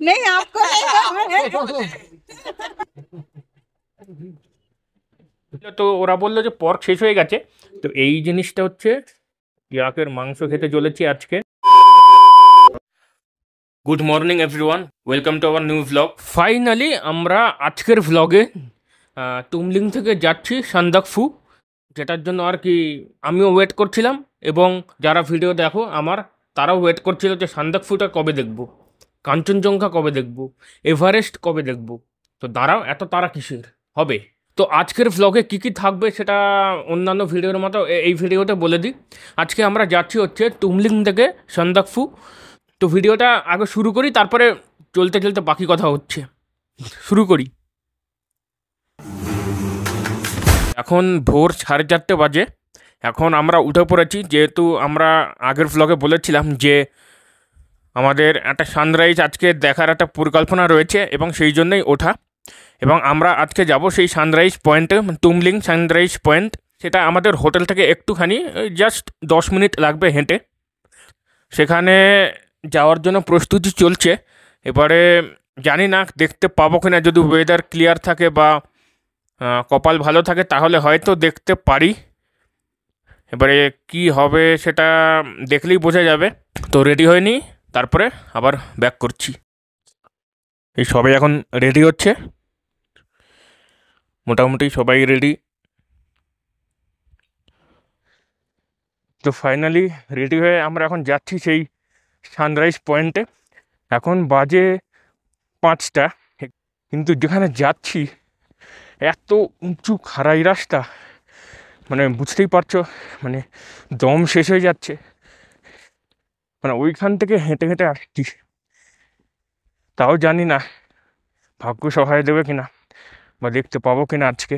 नहीं आपको नहीं তো ওরা বললো যে পর্ক শেষ হয়ে গেছে, তো এই জিনিসটা হচ্ছে ইয়াকের মাংস খেতে চলেছি আজকে। Good morning everyone, welcome to our new vlog. Finally আমরা আজকের ভ্লগে তুমলিং থেকে যাচ্ছি সান্দাকফু, যেটার জন্য আর কি আমিও ওয়েট করছিলাম এবং যারা ভিডিও দেখো আমার তারাও ওয়েট করছিল যে সান্দাকফুটা কবে দেখব, কাঞ্চনজঙ্ঘা কবে দেখব, এভারেস্ট কবে দেখব। তো দাঁড়াও, এত তারা কিসের হবে। তো আজকের ভ্লগে কী কী থাকবে সেটা অন্যান্য ভিডিওর মতো এই ভিডিওতে বলে দিই। আজকে আমরা যাচ্ছি হচ্ছে তুমলিং থেকে সান্দাকফু। তো ভিডিওটা আগে শুরু করি, তারপরে চলতে চলতে বাকি কথা হচ্ছে। শুরু করি। এখন ভোর 4:30 বাজে। এখন আমরা উঠে পড়েছি, যেহেতু আমরা আগের ভ্লগে বলেছিলাম যে আমাদের একটা সানরাইজ আজকে দেখার একটা পরিকল্পনা রয়েছে এবং সেই জন্যই ওঠা। এবং আমরা আজকে যাব সেই সানরাইজ পয়েন্টে, তুমলিং সানরাইজ পয়েন্ট। সেটা আমাদের হোটেল থেকে একটুখানি জাস্ট 10 মিনিট লাগবে হেঁটে। সেখানে যাওয়ার জন্য প্রস্তুতি চলছে। এবারে জানি না দেখতে পাবো কিনা, যদি ওয়েদার ক্লিয়ার থাকে বা কপাল ভালো থাকে তাহলে হয়তো দেখতে পারি। এবারে কি হবে সেটা দেখলেই বোঝা যাবে। তো রেডি হয়ে নিই, তারপরে আবার ব্যাক করছি। এই সবাই এখন রেডি হচ্ছে, মোটামুটি সবাই রেডি। তো ফাইনালি রেডি হয়ে আমরা এখন যাচ্ছি সেই সানরাইজ পয়েন্টে। এখন বাজে 5টা, কিন্তু যেখানে যাচ্ছি এত উঁচু খাড়াই রাস্তা, মানে বুঝতেই পারছো, মানে দম শেষ হয়ে যাচ্ছে। মানে ওইখান থেকে হেঁটে হেঁটে আসছি, তাও জানি না ভাগ্য সহায় দেবে কিনা বা দেখতে পাবো কিনা আজকে।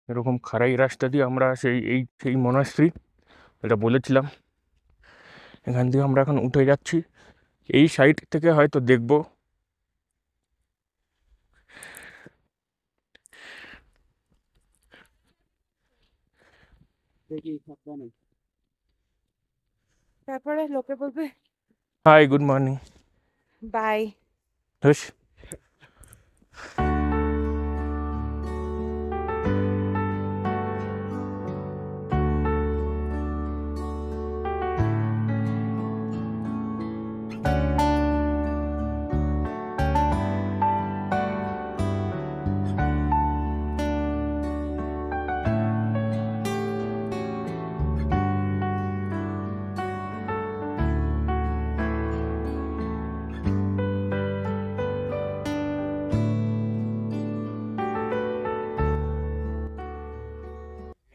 এরকম খাড়াই রাস্তা দিয়ে আমরা সেই মনাস্ট্রি, এটা বলেছিলাম, এখান দিয়ে আমরা এখন উঠে যাচ্ছি। এই সাইড থেকে হয়তো দেখবো। তারপরে লোকে বলবে হাই, গুড মর্নিং। বাই। বেশ,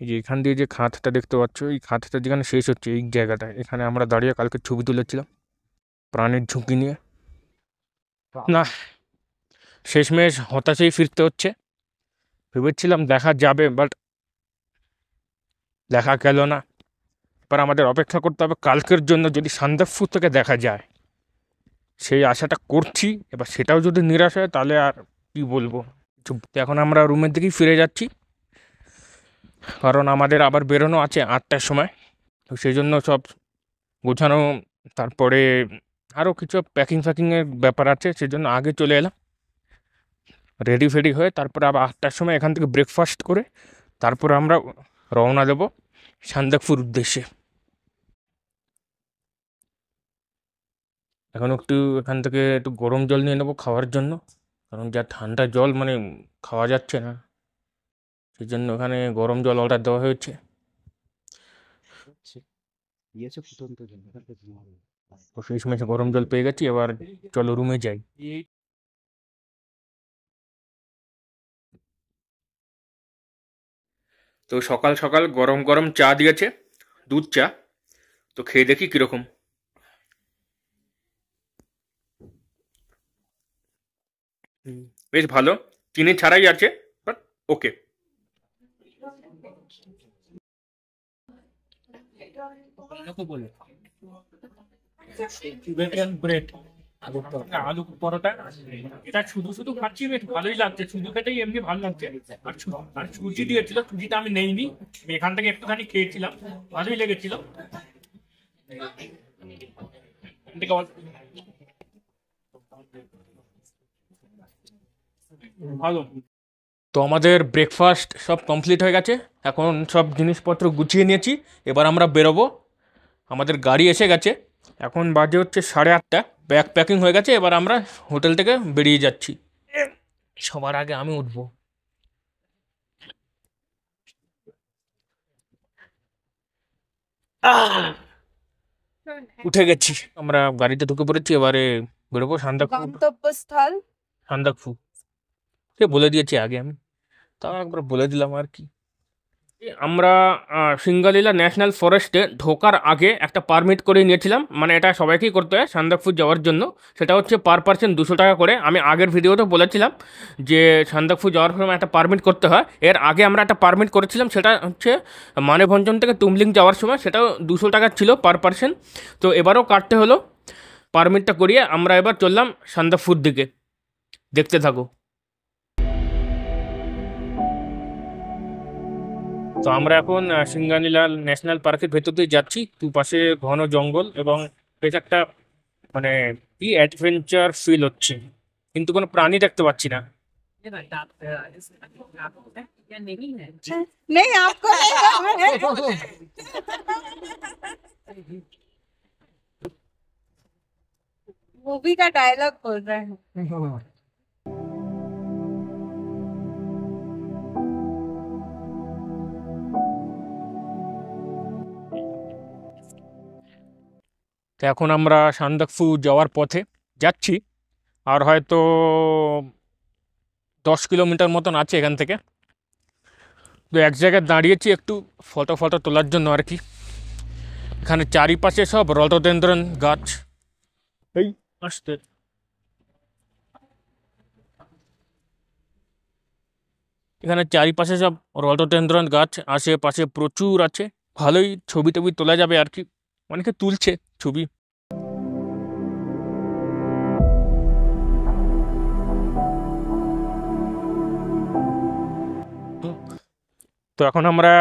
এই যে এখান দিয়ে যে খাতটা দেখতে পাচ্ছ, এই খাতটা যেখানে শেষ হচ্ছে এই জায়গাটায়, এখানে আমরা দাঁড়িয়ে কালকে ছবি তুলেছিলাম প্রাণের ঝুঁকি নিয়ে। না, শেষমেশ হতাশাই ফিরতে হচ্ছে। ভেবেছিলাম দেখা যাবে, বাট দেখা গেল না। এবার আমাদের অপেক্ষা করতে হবে কালকের জন্য, যদি সান্দাকফু থেকে দেখা যায় সেই আশাটা করছি। এবার সেটাও যদি নিরাশ হয় তাহলে আর কি বলবো। এখন আমরা রুমের দিকেই ফিরে যাচ্ছি, কারণ আমাদের আবার বেরোনো আছে 8টার সময়। তো সেই জন্য সব গোছানো, তারপরে আরও কিছু প্যাকিং ফ্যাকিংয়ের ব্যাপার আছে, সেই জন্য আগে চলে এলাম রেডি ফেডি হয়ে। তারপরে আবার 8টার সময় এখান থেকে ব্রেকফাস্ট করে তারপরে আমরা রওনা দেব সান্দাকফুর উদ্দেশ্যে। এখন একটু এখান থেকে একটু গরম জল নিয়ে নেবো খাওয়ার জন্য, কারণ যা ঠান্ডা জল মানে খাওয়া যাচ্ছে না। সেই জন্য এখানে গরম জল অর্ডার দেওয়া হয়েছে। তো সেই সময় গরম জল পেয়ে গেছি, এবার চলো রুমে যাই। তো সকাল সকাল গরম গরম চা দিয়েছে, দুধ চা। তো খেয়ে দেখি কিরকম। বেশ ভালো, চিনি ছাড়াই আছে, বাট ওকে। ব্রেড আলু পরোটা, এটা শুধু শুধু খাচ্ছি, বেশ ভালোই লাগছে, শুধু খেতেই এমনি ভালো লাগছে। আর সুজি দিয়েছিল, সুজিটা আমি নেইনি, আমি এখান থেকে একটুখানি খেয়েছিলাম, ভালোই লেগেছিল। ভালো। তো আমাদের ব্রেকফাস্ট সব কমপ্লিট হয়ে গেছে, এখন সব জিনিসপত্র গুছিয়ে নিয়েছি, এবার আমরা বেরোবো। আমাদের গাড়ি এসে গেছে, এখন বাজে হচ্ছে 8:30, ব্যাগ প্যাকিং হয়ে গেছে, এবার আমরা হোটেল থেকে বেরিয়ে যাচ্ছি। সবার আগে আমি উঠবো। উঠে গেছি, আমরা গাড়িতে ঢুকে পড়েছি, এবারে বেরোবো সান্দাকফু। গন্তব্যস্থল সান্দাকফু সে বলে দিয়েছি আগে, আমি তাও একবার বলে দিলাম আর কি। আমরা সিঙ্গালীলা ন্যাশনাল ফরেস্টে ঢোকার আগে একটা পারমিট করে নিয়েছিলাম, মানে এটা সবাইকেই করতে হয় সান্দাকফু যাওয়ার জন্য। সেটা হচ্ছে পার পার্সন 200 টাকা করে। আমি আগের ভিডিওতে বলেছিলাম যে সান্দাকফু যাওয়ার সময় একটা পারমিট করতে হয়। এর আগে আমরা একটা পারমিট করেছিলাম, সেটা হচ্ছে মানেভঞ্জন থেকে তুমলিং যাওয়ার সময়, সেটাও 200 টাকা ছিল পার পার্সন। তো এবারও কাটতে হলো, পারমিটটা করিয়ে আমরা এবার চললাম সান্দাকফুর দিকে। দেখতে থাকো। তো আমরা এখন সিঙ্গানীলাল ন্যাশনাল পার্কের ভেতর দিয়ে যাচ্ছি। দুপাশে ঘন জঙ্গল এবং বেশ একটা মানে কি অ্যাডভেঞ্চার ফিল হচ্ছে, কিন্তু কোনো প্রাণী দেখতে পাচ্ছি না। नहीं आपको नहीं करना है। मूवी का डायलॉग बोल रहे हैं। তো এখন আমরা সান্দাকফু যাওয়ার পথে যাচ্ছি, আর হয়তো 10 কিলোমিটার মতন আছে এখান থেকে। তো এক জায়গায় দাঁড়িয়েছি একটু ফটো ফটো তোলার জন্য আর কি। এখানে চারিপাশে সব রডোডেনড্রন গাছ। এই আসতে এখানে চারিপাশে সব রডোডেনড্রন গাছ আশেপাশে প্রচুর আছে, ভালোই ছবি টবি তোলা যাবে আর কি, অনেকে তুলছে ছবি। তো এখন আমরা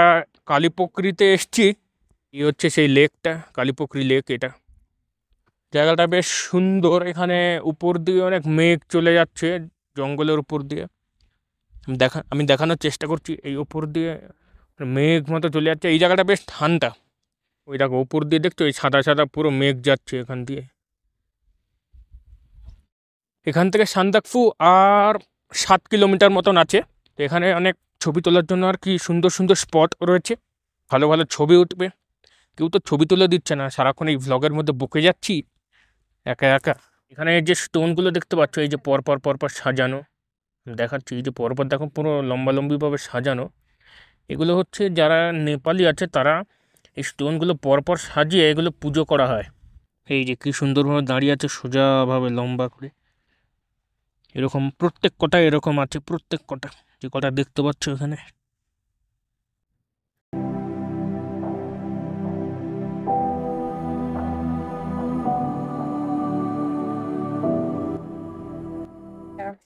কালীপোখরিতে এসছি। এই হচ্ছে সেই লেকটা, কালীপোখরি লেক। এটা জায়গাটা বেশ সুন্দর, এখানে উপর দিয়ে অনেক মেঘ চলে যাচ্ছে জঙ্গলের উপর দিয়ে। আমি দেখানোর চেষ্টা করছি, এই উপর দিয়ে মেঘ মতো চলে যাচ্ছে। এই জায়গাটা বেশ ঠান্ডা, ওই দেখো উপর দিয়ে দেখছো, এই সাদা সাদা পুরো মেঘ যাচ্ছে এখান দিয়ে। এখান থেকে সান্দাকফু আর 7 কিলোমিটার মতন আছে। তো এখানে অনেক ছবি তোলার জন্য আর কি সুন্দর সুন্দর স্পট রয়েছে, ভালো ভালো ছবি উঠবে। কেউ তো ছবি তুলে দিচ্ছে না, সারাক্ষণ এই ভ্লগের মধ্যে বকে যাচ্ছি একা একা। এখানে যে স্টোনগুলো দেখতে পাচ্ছ, এই যে পরপর পরপর সাজানো, দেখাচ্ছি এই যে পরপর দেখো পুরো লম্বালম্বিভাবে সাজানো। এগুলো হচ্ছে যারা নেপালি আছে তারা এই স্টোনগুলো পরপর সাজিয়ে এগুলো পুজো করা হয়। এই যে কি সুন্দরভাবে দাঁড়িয়ে আছে সোজাভাবে লম্বা করে, এরকম প্রত্যেক কটা এরকম আছে, প্রত্যেক কটা যে কটা দেখতে পাচ্ছ এখানে।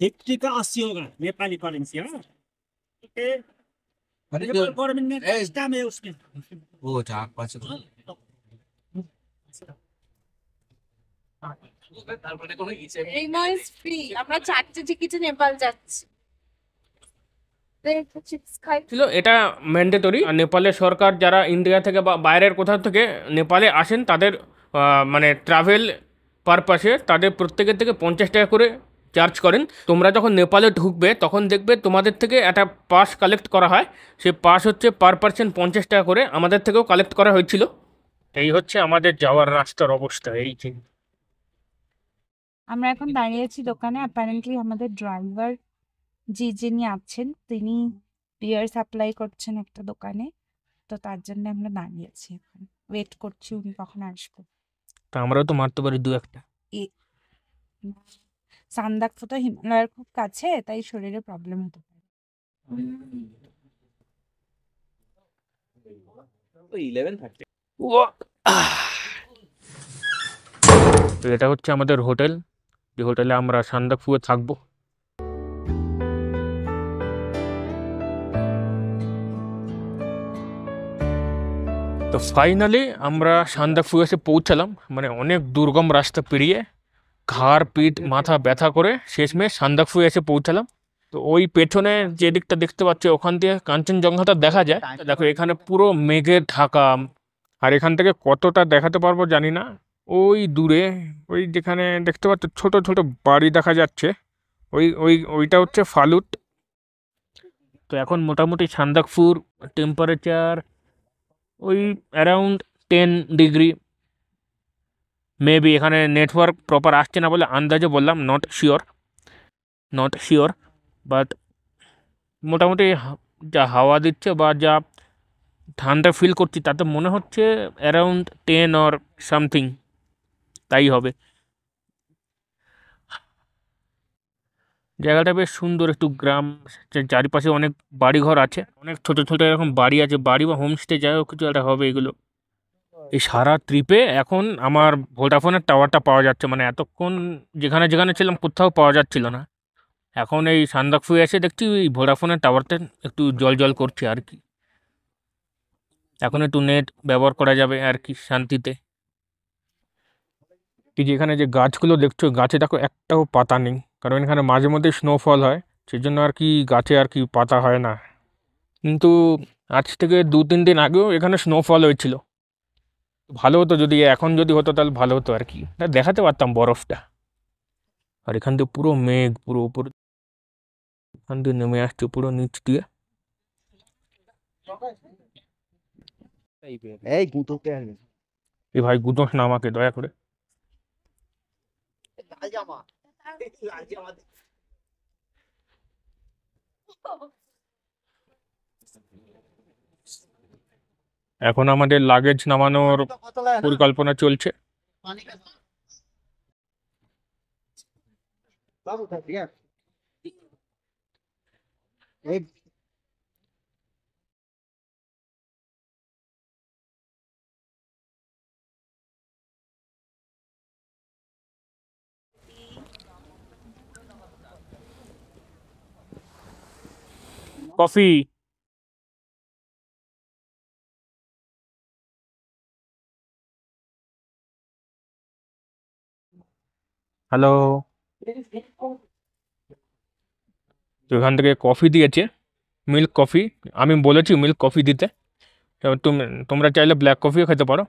Hektika Asyoga, Nepali currency, huh? Okay. Nepal government ने stamp है उसमें। वो चार पाँच এই নয় ফ্রি, আমরা 4টে টিকিটে নেপাল যাচ্ছি। চিপস খাই। ছিল এটা ম্যান্ডেটরি। নেপালের সরকার যারা ইন্ডিয়া থেকে বা বাইরের কোথাও থেকে নেপালে আসেন তাদের মানে ট্রাভেল পারপাসে তাদের প্রত্যেকের থেকে 50 টাকা করে চার্জ করেন। তোমরা যখন নেপালে ঢুকবে তখন দেখবে তোমাদের থেকে একটা পাস কালেক্ট করা হয়, সেই পাস হচ্ছে পার পার্সন 50 টাকা করে। আমাদের থেকেও কালেক্ট করা হয়েছিল। এই হচ্ছে আমাদের যাওয়ার রাস্তার অবস্থা। এই যে আমরা এখন দাঁড়িয়ে আছি দোকানে। অ্যাপারেন্টলি আমাদের ড্রাইভার যিনি আছেন তিনি বিয়ার সাপ্লাই করছেন একটা দোকানে, তো তার জন্য আমরা দাঁড়িয়ে আছি, এখন ওয়েট করছি উনি কখন আসবে। তা আমরাও তো মারতে পারি দু একটা। সান্দাকফু তো হিমালয়ের খুব কাছে, তাই শরীরে প্রবলেম হতে পারে। তো এটা হচ্ছে আমাদের হোটেল, যে হোটেলে আমরা সান্দাকফুয়ে থাকবো। তো ফাইনালি আমরা সান্দাকফু এসে পৌঁছালাম, মানে অনেক দুর্গম রাস্তা পেরিয়ে ঘাড় পিঠ মাথা ব্যথা করে শেষমেশ সান্দাকফু এসে পৌঁছালাম। তো ওই পেছনে যে দিকটা দেখতে পাচ্ছি ওখান দিয়ে কাঞ্চনজঙ্ঘাটা দেখা যায়। দেখো এখানে পুরো মেঘে ঢাকা, আর এখান থেকে কতটা দেখাতে পারবো জানি না। ওই দূরে ওই যেখানে দেখতে পাচ্ছ ছোট ছোট বাড়ি দেখা যাচ্ছে, ওইটা হচ্ছে ফালুট। তো এখন মোটামুটি সান্দাকফুর টেম্পারেচার ওই অ্যারাউন্ড 10 ডিগ্রি মেবি। এখানে নেটওয়ার্ক প্রপার আসছে না বলে আন্দাজে বললাম, নট শিওর, বাট মোটামুটি যা হাওয়া দিচ্ছে বা যা ঠান্ডা ফিল করছি তাতে মনে হচ্ছে অ্যারাউন্ড 10 অর সামথিং, তাই হবে। জায়গাটা বেশ সুন্দর, একটু গ্রাম, চারিপাশে অনেক বাড়িঘর আছে, অনেক ছোট ছোট এরকম বাড়ি আছে, বাড়ি বা হোমস্টে যাই হোক কিছু একটা হবে এগুলো। এই সারা ট্রিপে এখন আমার ভোডাফোনের টাওয়ারটা পাওয়া যাচ্ছে, মানে এতক্ষণ যেখানে যেখানে ছিলাম কোথাও পাওয়া যাচ্ছিল না। এখন এই সান্দাকফু এসে দেখছি এই ভোডাফোনের টাওয়ারটা একটু জল জল করছে আর কি। এখন একটু নেট ব্যবহার করা যাবে আর কি শান্তিতে। এই যে এখানে যে গাছগুলো দেখছো, গাছে দেখো একটাও পাতা নেই, কারণ এখানে মাঝে মধ্যে স্নোফল হয়, সেই জন্য আর কি গাছে আর কি পাতা হয় না। কিন্তু আজ থেকে 2-3 দিন আগেও এখানে স্নোফল হয়েছিল। ভালো হতো যদি এখন যদি হতো তাহলে ভালো হতো আর কি, দেখাতে পারতাম বরফটা। আর এখান থেকে পুরো মেঘ পুরো উপর এখান দিয়ে নেমে আসছে পুরো নিচ দিয়ে। এই গুঁতোতে আসবে এ ভাই গুদোস না আমাকে দয়া করে। লাল জামা লাল জামা এখন আমাদের লাগেজ নামানোর পরিকল্পনা চলছে। বাবু ঠিক আছে এই কফি। হ্যালো। তো এখান থেকে কফি দিয়েছে, মিল্ক কফি। আমি বলেছি মিল্ক কফি দিতে, তো তোমরা চাইলে ব্ল্যাক কফিও খেতে পারো,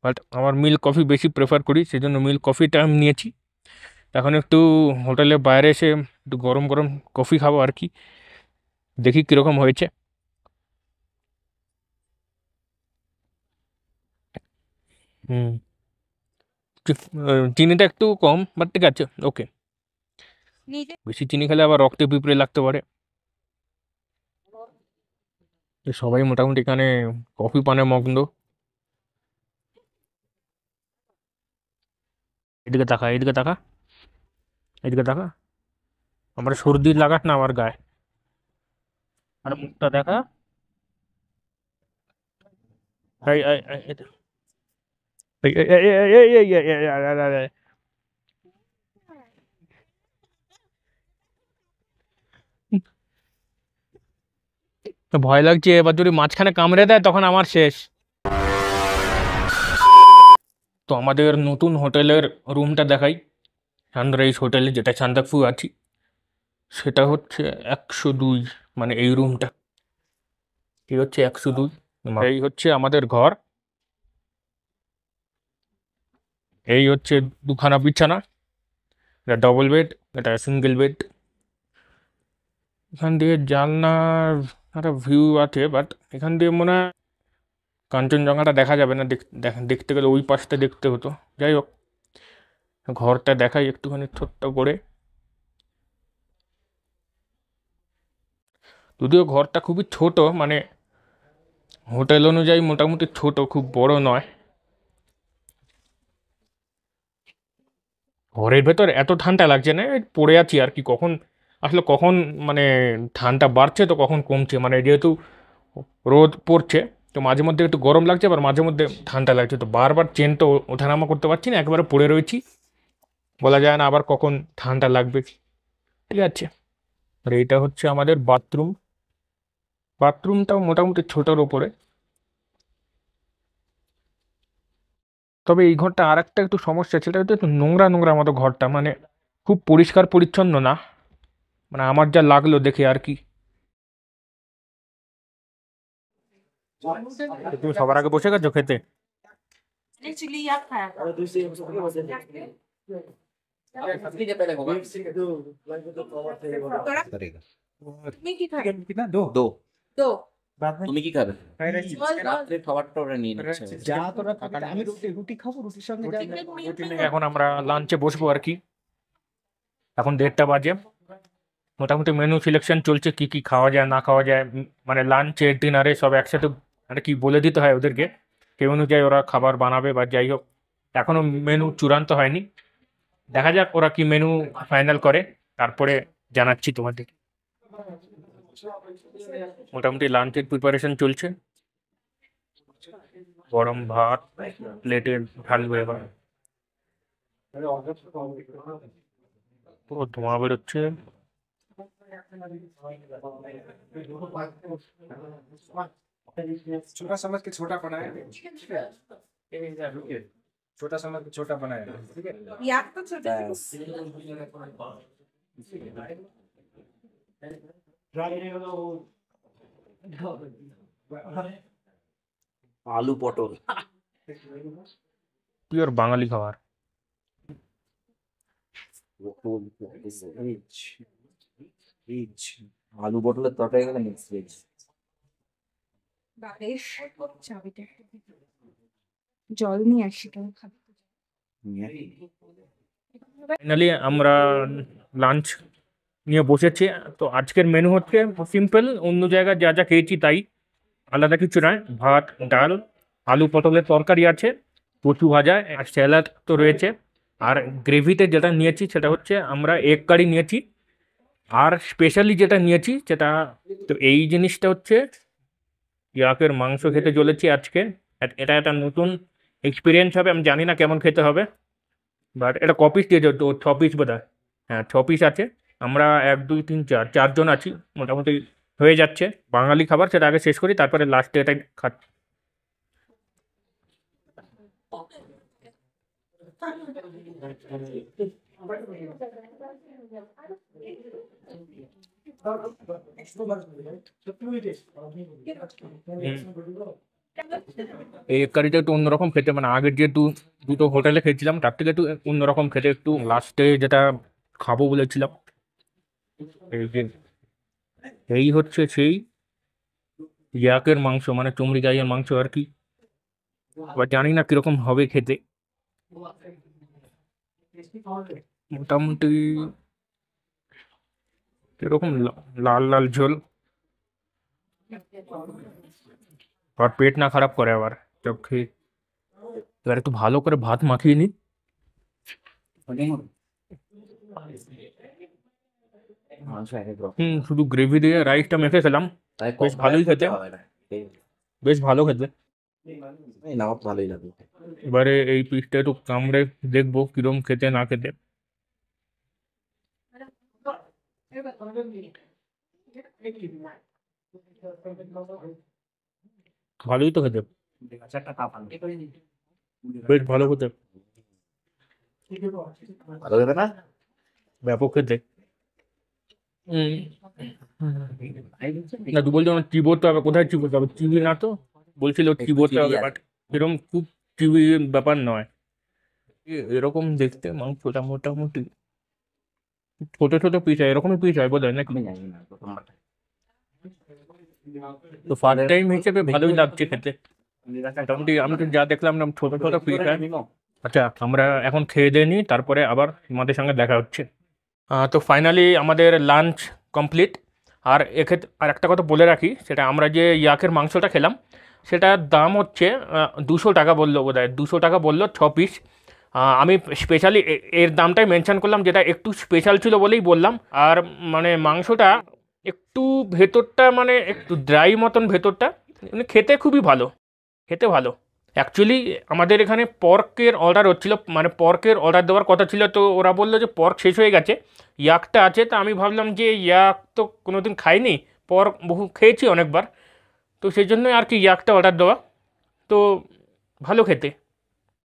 বাট আমার মিল্ক কফি বেশি প্রেফার করি, সেই জন্য মিল্ক কফিটা আমি নিয়েছি। এখন একটু হোটেলের বাইরে এসে একটু গরম গরম কফি খাবো আর কি, দেখি কীরকম হয়েছে। হুম, চিনিটা একটু কম, বাট ঠিক আছে, ওকে। নিজে বেশি চিনি খেলে আবার রক্তে পিঁপড়ে লাগতে পারে। তো সবাই মোটামুটি এখানে কফি পানে মগ্ন। এদিকে তাকা, এদিকে তাকা, এদিকে তাকা। আমার সর্দি লাগাস না আমার গায়ে, আর মুখটা দেখা। এই এই এই এই এই এই এই এই এই এই এই এই এই। তো ভয় লাগছে, এবার যদি মাঝখানে কামড়ে দেয় তখন আমার শেষ। তো আমাদের নতুন হোটেলের রুমটা দেখাই, সানরাইজ হোটেলে যেটা সান্দাকফু আছি, সেটা হচ্ছে 102, মানে এই রুমটা, এই হচ্ছে 102। এই হচ্ছে আমাদের ঘর, এই হচ্ছে দুখানা বিছানা, এটা ডবল বেড, এটা সিঙ্গেল বেড। এখান দিয়ে জানলার একটা ভিউ আছে, বাট এখান দিয়ে মনে হয় কাঞ্চনজঙ্ঘাটা দেখা যাবে না, দেখতে গেলে ওই পাশটা দেখতে হতো। যাই হোক, ঘরটা দেখাই একটুখানি ছোট্ট করে। যদিও ঘরটা খুবই ছোট, মানে হোটেল অনুযায়ী মোটামুটি ছোট, খুব বড় নয়। ঘরের ভেতর এত ঠান্ডা লাগছে না, এই পড়ে আছি আর কি, কখন আসলে কখন মানে ঠান্ডা বাড়ছে তো কখন কমছে, মানে যেহেতু রোদ পড়ছে তো মাঝে মধ্যে একটু গরম লাগছে, আবার মাঝে মধ্যে ঠান্ডা লাগছে, তো বারবার চেন তো ওঠানামা করতে পারছি না, একেবারে পড়ে রয়েছি। বলা যায় না আবার কখন ঠান্ডা লাগবে। ঠিক আছে, আর এইটা হচ্ছে আমাদের বাথরুম। বাথরুমটাও মোটামুটি ছোটোর ওপরে। তবে এই ঘরটা আর একটা একটু সমস্যা, সেটা হচ্ছে একটু নোংরা নোংরা মতো ঘরটা, মানে খুব পরিষ্কার পরিচ্ছন্ন না, মানে আমার যা লাগলো দেখে আর কি। তুমি সবার আগে বসে গেছো খেতে? Actually, yeah, খারাপ। তোরা তুমি কি খাবে? দো তো তুমি কি খাবে? বল, বল। রাত্রের খাবারটা ওরা নিয়ে নিচ্ছে। যা তোরা খাবি, আমি রুটি খাবো, রুটির সঙ্গে যা এখন আমরা লাঞ্চে বসবো আর কি। এখন 1:30 বাজে। মোটামুটি মেনু সিলেকশন চলছে, কি কি খাওয়া যায় না খাওয়া যায়, মানে লাঞ্চে ডিনারে সব একসাথে মানে কি বলে দিতে হয় ওদেরকে, সেই অনুযায়ী ওরা খাবার বানাবে বা যাই হোক। এখনো মেনু চূড়ান্ত হয়নি, দেখা যাক ওরা কি মেনু ফাইনাল করে, তারপরে জানাচ্ছি তোমাদের। মোটামুটি লাঞ্চের প্রিপারেশন চলছে, গরম ভাত প্লেটে ঢালবে এবার। পুরো ধোঁয়া বেরোচ্ছে। छोटा समझ के छोटा बनाया, छोटा समझ के छोटा बनाया, ठीक है। ইয়াক তো ছোট আলু পটল পিওর বাঙালি খাবার। আলু পটলের তরকারি গেলে মিক্স ভেজ। বেশ চাবিটা জল নিয়ে আসি, কেমন খাবে? ফাইনালি আমরা লাঞ্চ নিয়ে বসেছি। তো আজকের মেনু হচ্ছে সিম্পল, অন্য জায়গায় যা যা খেয়েছি তাই, আলাদা কিছু নয়। ভাত, ডাল, আলু পটলের তরকারি আছে, কচু ভাজা আর স্যালাড তো রয়েছে। আর গ্রেভিতে যেটা নিয়েছি সেটা হচ্ছে আমরা এগ কারি নিয়েছি। আর স্পেশালি যেটা নিয়েছি সেটা, তো এই জিনিসটা হচ্ছে ইয়াকের মাংস খেতে চলেছি আজকে। এটা একটা নতুন এক্সপিরিয়েন্স হবে, আমি জানি না কেমন খেতে হবে, বাট এটা কপিস দিয়েছে তো, 6 পিস বোধ হয়। হ্যাঁ, 6 পিস আছে। আমরা 1 2 3 4 4জন আছি, মোটামুটি হয়ে যাচ্ছে। বাঙালি খাবার, সেটা আগে শেষ করি, তারপরে লাস্টে এটা খাচ্ছি। এই এগ কারিটা একটু অন্যরকম খেতে, মানে আগের যেহেতু দুটো হোটেলে খেয়েছিলাম তার থেকে একটু অন্যরকম খেতে, একটু লাস্টে যেটা খাবো বলেছিলাম। এই যে এই হচ্ছে সেই ইয়াকের মাংস, মানে চুমড়ি গাইয়ের মাংস আর কি। এবার জানি না কিরকম হবে খেতে, মোটামুটি এরকম লাল লাল ঝোল, আর পেট না খারাপ করে আবার সব খেয়ে। এবার একটু ভালো করে ভাত মাখিয়ে নি। শুধু গ্রেভি দিয়ে রাইসটা মেখে খেলাম, বেশ ভালোই খেতে, বেশ ভালো খেতে। ভালোই লাগলো। এবারে এই পিসটা একটু কামড়ে দেখবো কিরম খেতে না খেতে। ভালোই তো খেতে, বেশ ভালো খেতে, ভালো খেতে না? ব্যাপক খেতে। না তুই বলছো না চিবোতে হবে, কোথায় চিবোতে হবে? চিবি না তো, বলছিল চিবোতে হবে, বাট এরকম খুব চিবি ব্যাপার নয়। এরকম দেখতে মাংসটা মোটামুটি ছোট ছোট পিস হয়, এরকমই পিস হয় বোধ হয় নাকি? আমি জানি না, প্রথমবার। তো ফার্স্ট টাইম হিসেবে ভালোই লাগছে খেতে মোটামুটি। আমি তো যা দেখলাম না ছোট ছোট পিস হয়। আচ্ছা, আমরা এখন খেয়ে দিয়ে নিই, তারপরে আবার তোমাদের সঙ্গে দেখা হচ্ছে। তো ফাইনালি আমাদের লাঞ্চ কমপ্লিট। আর এক্ষেত্রে আর একটা কথা বলে রাখি, সেটা আমরা যে ইয়াকের মাংসটা খেলাম সেটার দাম হচ্ছে 200 টাকা বললো বোধ হয়, 200 টাকা বললো 6 পিস। আমি স্পেশালি এর দামটাই মেনশন করলাম, যেটা একটু স্পেশাল ছিল বলেই বললাম। আর মানে মাংসটা একটু ভেতরটা মানে একটু ড্রাই মতন ভেতরটা, মানে খেতে খুবই ভালো, খেতে ভালো। অ্যাকচুয়ালি আমাদের এখানে পর্কের অর্ডার হচ্ছিল, মানে পর্কের অর্ডার দেওয়ার কথা ছিল, তো ওরা বললো যে পর্ক শেষ হয়ে গেছে, ইয়াকটা আছে। তো আমি ভাবলাম যে ইয়াক তো কোনো দিন খাইনি, পর্ক বহু খেয়েছি অনেকবার, তো সেই জন্যই আর কি ইয়াকটা অর্ডার দেওয়া। তো ভালো খেতে,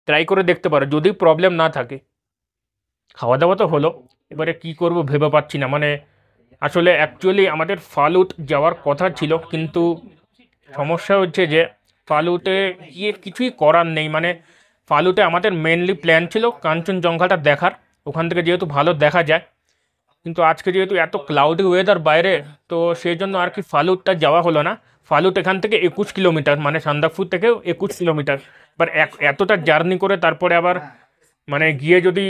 ট্রাই করে দেখতে পারো যদি প্রবলেম না থাকে। খাওয়া দাওয়া তো হলো, এবারে কি করব ভেবে পাচ্ছি না। মানে আসলে অ্যাকচুয়ালি আমাদের ফালুট যাওয়ার কথা ছিল, কিন্তু সমস্যা হচ্ছে যে ফালুটে গিয়ে কিছুই করার নেই। মানে ফালুটে আমাদের মেনলি প্ল্যান ছিল কাঞ্চনজঙ্ঘাটা দেখার, ওখান থেকে যেহেতু ভালো দেখা যায়, কিন্তু আজকে যেহেতু এত ক্লাউডি ওয়েদার বাইরে, তো সেই জন্য আর কি ফালুটটা যাওয়া হলো না। ফালুট এখান থেকে 21 কিলোমিটার, মানে সান্দাকফু থেকেও 21 কিলোমিটার। এবার এতটা জার্নি করে তারপরে আবার মানে গিয়ে যদি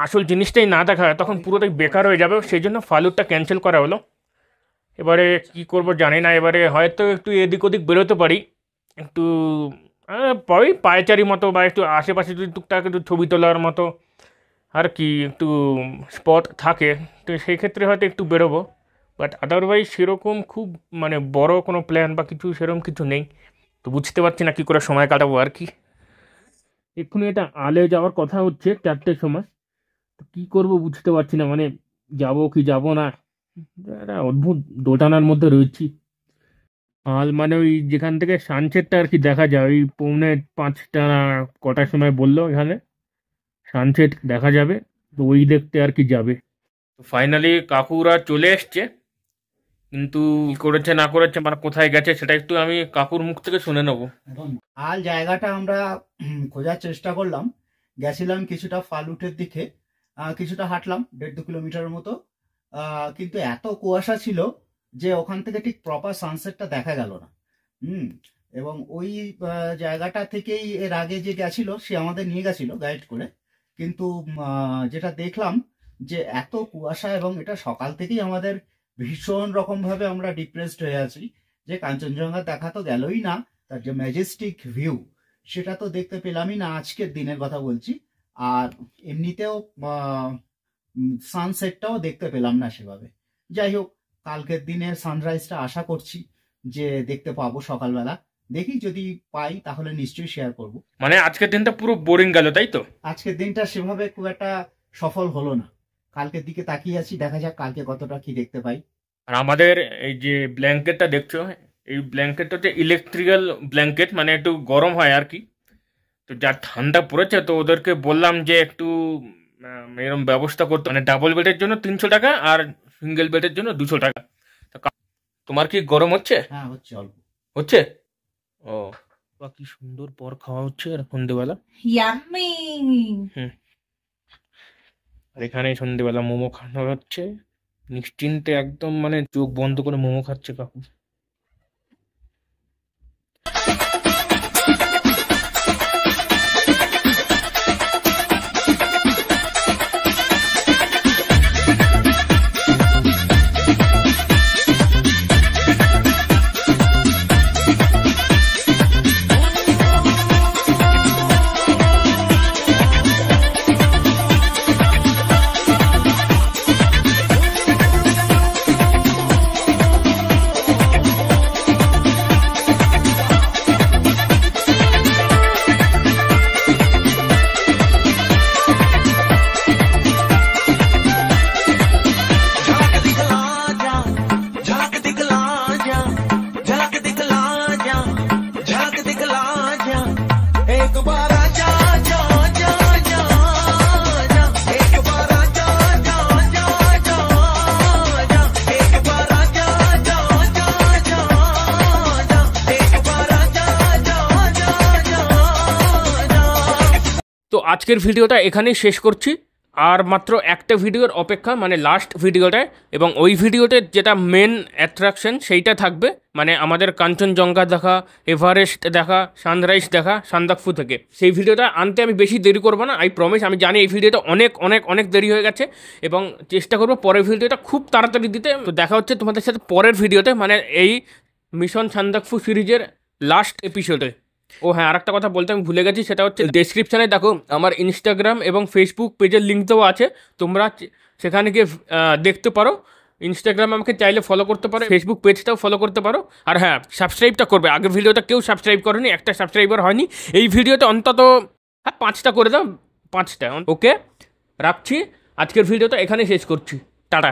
আসল জিনিসটাই না দেখা হয় তখন পুরোটাই বেকার হয়ে যাবে, সেই জন্য ফালুটটা ক্যান্সেল করা হলো। এবারে কি করব জানি না, এবারে হয়তো একটু এদিক ওদিক বেরোতে পারি, একটু ওই পায়চারি মতো, বা একটু আশেপাশে যদি টুকটাক একটু ছবি তোলার মতো আর কি একটু স্পট থাকে, তো সেই ক্ষেত্রে হয়তো একটু বেরোবো। বাট আদারওয়াইজ সেরকম খুব মানে বড় কোনো প্ল্যান বা কিছু সেরকম কিছু নেই। তো বুঝতে পারছি না কী করে সময় কাটাবো আর কি। এক্ষুনি এটা আলে যাওয়ার কথা হচ্ছে 4টের সময়, তো কী করবো বুঝতে পারছি না, মানে যাবো কি যাবো না, একটা অদ্ভুত দোটানার মধ্যে রয়েছি। আল মানে ওই যেখান থেকে সানসেটটা আর কি দেখা যায়, ওই 4:45 কটার সময় বললো এখানে সানসেট দেখা যাবে, তো ওই দেখতে আর কি যাবে। তো ফাইনালি কাকুরা চলে এসছে, কিন্তু কি করেছে না করেছে মানে কোথায় গেছে সেটা একটু আমি কাকুর মুখ থেকে শুনে নেবো। আল জায়গাটা আমরা খোঁজার চেষ্টা করলাম, গেছিলাম কিছুটা ফালুটের দিকে, কিছুটা হাঁটলাম 1.5-2 কিলোমিটারের মতো, কিন্তু এত কুয়াশা ছিল যে ওখান থেকে ঠিক প্রপার সানসেটটা দেখা গেল না। এবং ওই জায়গাটা থেকেই এর আগে যে গেছিল সে আমাদের নিয়ে গেছিল গাইড করে, কিন্তু যেটা দেখলাম যে এত কুয়াশা, এবং এটা সকাল থেকেই আমাদের ভীষণ রকম ভাবে আমরা ডিপ্রেসড হয়ে আছি, যে কাঞ্চনজঙ্ঘা দেখা তো গেলই না, তার যে ম্যাজেস্টিক ভিউ সেটা তো দেখতে পেলামই না, আজকের দিনের কথা বলছি। আর এমনিতেও সানসেটটাও দেখতে পেলাম না সেভাবে। যাই হোক, কালকের দিনের সানরাইজটা আশা করছি যে দেখতে পাবো সকালবেলা, দেখি যদি পাই তাহলে নিশ্চয়ই শেয়ার করব। মানে আজকের দিনটা পুরো বোরিং গেল তাই তো? আজকের দিনটা সেভাবে খুব একটা সফল হলো না, কালকের দিকে তাকিয়ে আছি, দেখা যাক কালকে কতটা কি দেখতে পাই। আর আমাদের এই যে ব্ল্যাঙ্কেটটা দেখছো, এই ব্ল্যাঙ্কেটটা হচ্ছে ইলেকট্রিক্যাল ব্ল্যাঙ্কেট, মানে একটু গরম হয় আর কি। তো যা ঠান্ডা পড়েছে, তো ওদেরকে বললাম যে একটু এরকম ব্যবস্থা করতে, মানে ডাবল বেডের জন্য 300 টাকা আর সিঙ্গেল বেডের জন্য 200 টাকা। তোমার কি গরম হচ্ছে? হ্যাঁ হচ্ছে, অল্প হচ্ছে। ও বা কি সুন্দর পর খাওয়া হচ্ছে আর সন্ধ্যেবেলা। ইয়াম্মি। আর এখানে সন্ধ্যেবেলা মোমো খাওয়া হচ্ছে, নিশ্চিন্তে একদম মানে চোখ বন্ধ করে মোমো খাচ্ছে কাকু। তো আজকের ভিডিওটা এখানেই শেষ করছি, আর মাত্র একটা ভিডিওর অপেক্ষা, মানে লাস্ট ভিডিওটায়, এবং ওই ভিডিওতে যেটা মেন অ্যাট্রাকশন সেইটা থাকবে, মানে আমাদের কাঞ্চনজঙ্ঘা দেখা, এভারেস্ট দেখা, সানরাইজ দেখা সান্দাকফু থেকে। সেই ভিডিওটা আনতে আমি বেশি দেরি করবো না, আই প্রমিস। আমি জানি এই ভিডিওটা অনেক অনেক অনেক দেরি হয়ে গেছে, এবং চেষ্টা করবো পরের ভিডিওটা খুব তাড়াতাড়ি দিতে। তো দেখা হচ্ছে তোমাদের সাথে পরের ভিডিওতে, মানে এই মিশন সান্দাকফু সিরিজের লাস্ট এপিসোডে। ও হ্যাঁ, আরেকটা কথা বলতে আমি ভুলে গেছি, সেটা হচ্ছে ডেসক্রিপশানে দেখো আমার ইনস্টাগ্রাম এবং ফেসবুক পেজের লিঙ্ক দেওয়া আছে, তোমরা সেখানে গিয়ে দেখতে পারো। ইনস্টাগ্রামে আমাকে চাইলে ফলো করতে পারো, ফেসবুক পেজটাও ফলো করতে পারো। আর হ্যাঁ, সাবস্ক্রাইবটা করবে। আগের ভিডিওটা কেউ সাবস্ক্রাইব করেনি, একটা সাবস্ক্রাইবার হয়নি। এই ভিডিওতে অন্তত 5টা করে দাও, 5টা। ওকে, রাখছি। আজকের ভিডিওটা এখানে শেষ করছি। টাটা।